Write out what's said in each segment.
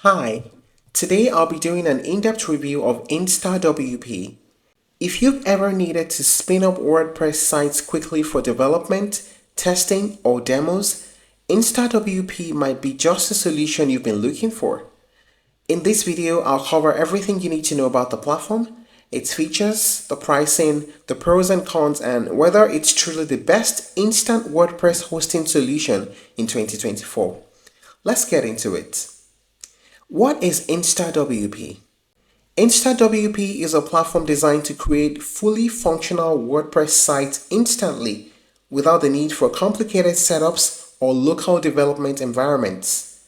Hi, today I'll be doing an in-depth review of InstaWP. If you've ever needed to spin up WordPress sites quickly for development, testing, or demos, InstaWP might be just the solution you've been looking for. In this video, I'll cover everything you need to know about the platform, its features, the pricing, the pros and cons, and whether it's truly the best instant WordPress hosting solution in 2024. Let's get into it. What is InstaWP? InstaWP is a platform designed to create fully functional WordPress sites instantly without the need for complicated setups or local development environments.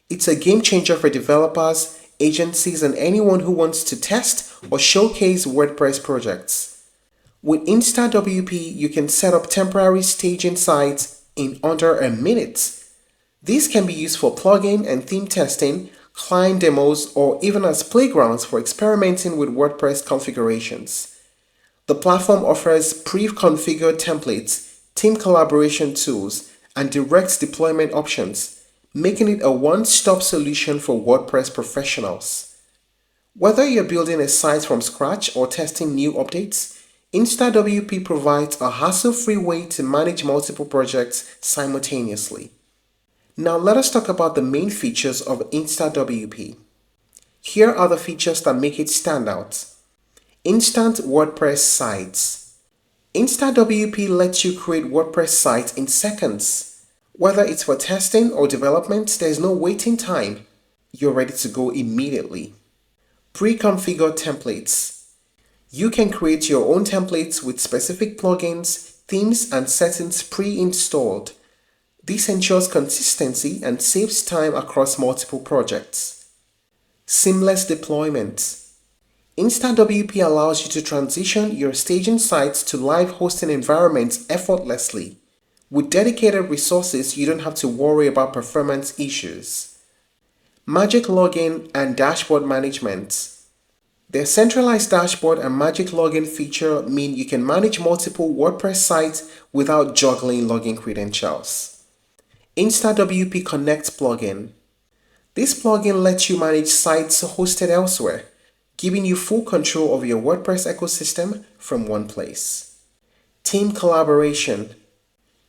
It's a game changer for developers, agencies, and anyone who wants to test or showcase WordPress projects. With InstaWP, you can set up temporary staging sites in under a minute. These can be used for plugin and theme testing, client demos, or even as playgrounds for experimenting with WordPress configurations. The platform offers pre-configured templates, team collaboration tools, and direct deployment options, making it a one-stop solution for WordPress professionals. Whether you're building a site from scratch or testing new updates, InstaWP provides a hassle-free way to manage multiple projects simultaneously. Now let us talk about the main features of InstaWP. Here are the features that make it stand out. Instant WordPress sites. InstaWP lets you create WordPress sites in seconds. Whether it's for testing or development, there's no waiting time. You're ready to go immediately. Pre-configured templates. You can create your own templates with specific plugins, themes, and settings pre-installed. This ensures consistency and saves time across multiple projects. Seamless deployment. InstaWP allows you to transition your staging sites to live hosting environments effortlessly. With dedicated resources, you don't have to worry about performance issues. Magic login and dashboard management. Their centralized dashboard and magic login feature mean you can manage multiple WordPress sites without juggling login credentials. InstaWP Connect plugin. This plugin lets you manage sites hosted elsewhere, giving you full control of your WordPress ecosystem from one place. Team collaboration.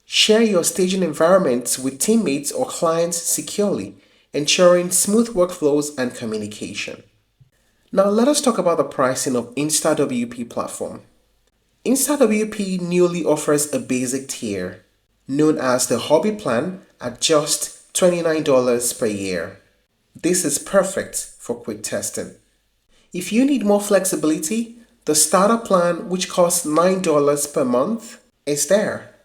Share your staging environments with teammates or clients securely, ensuring smooth workflows and communication. Now let us talk about the pricing of InstaWP platform. InstaWP newly offers a basic tier, known as the Hobby Plan, at just $29 per year. This is perfect for quick testing. If you need more flexibility, the Starter Plan, which costs $9 per month, is there.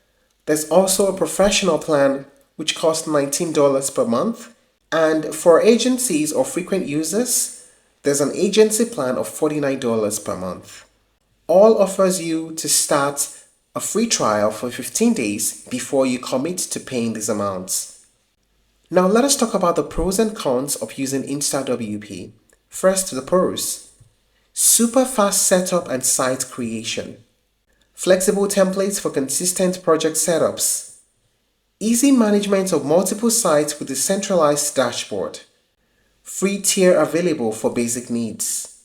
There's also a Professional Plan, which costs $19 per month. And for agencies or frequent users, there's an Agency Plan of $49 per month. All offers you to start a free trial for 15 days before you commit to paying these amounts. Now let us talk about the pros and cons of using InstaWP. First, the pros. Super fast setup and site creation. Flexible templates for consistent project setups. Easy management of multiple sites with a centralized dashboard. Free tier available for basic needs.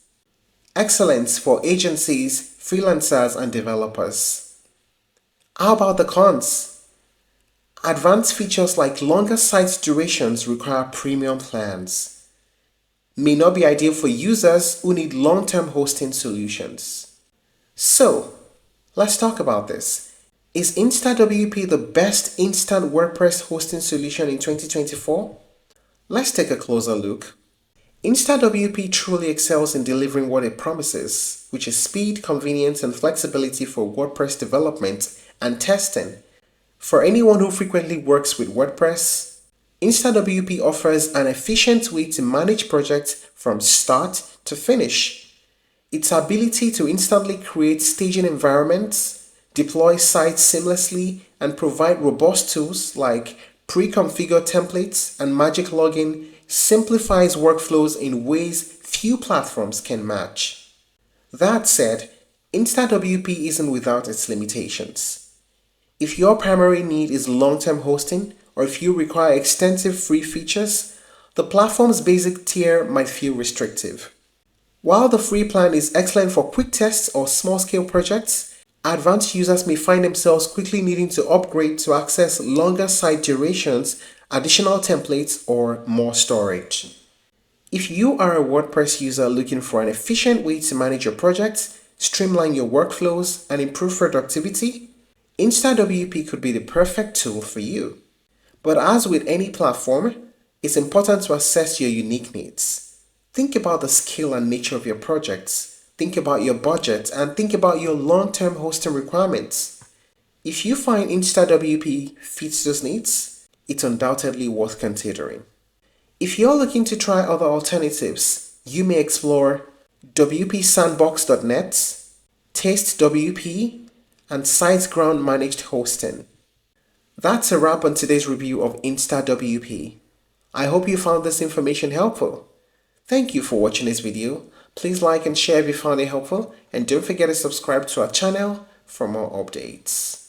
Excellence for agencies, freelancers, and developers. How about the cons? Advanced features like longer site durations require premium plans. May not be ideal for users who need long-term hosting solutions. So, let's talk about this. Is InstaWP the best instant WordPress hosting solution in 2024? Let's take a closer look. InstaWP truly excels in delivering what it promises, which is speed, convenience, and flexibility for WordPress development and testing. For anyone who frequently works with WordPress, InstaWP offers an efficient way to manage projects from start to finish. Its ability to instantly create staging environments, deploy sites seamlessly, and provide robust tools like pre-configured templates and magic login simplifies workflows in ways few platforms can match. That said, InstaWP isn't without its limitations. If your primary need is long-term hosting, or if you require extensive free features, The platform's basic tier might feel restrictive. While the free plan is excellent for quick tests or small-scale projects, advanced users may find themselves quickly needing to upgrade to access longer site durations, additional templates, or more storage. If you are a WordPress user looking for an efficient way to manage your projects, streamline your workflows, and improve productivity, InstaWP could be the perfect tool for you. But as with any platform, it's important to assess your unique needs. Think about the scale and nature of your projects, think about your budget, and think about your long-term hosting requirements. If you find InstaWP fits those needs, it's undoubtedly worth considering. If you're looking to try other alternatives, you may explore wpsandbox.net, TasteWP, and SiteGround Managed Hosting. That's a wrap on today's review of InstaWP. I hope you found this information helpful. Thank you for watching this video. Please like and share if you found it helpful, and don't forget to subscribe to our channel for more updates.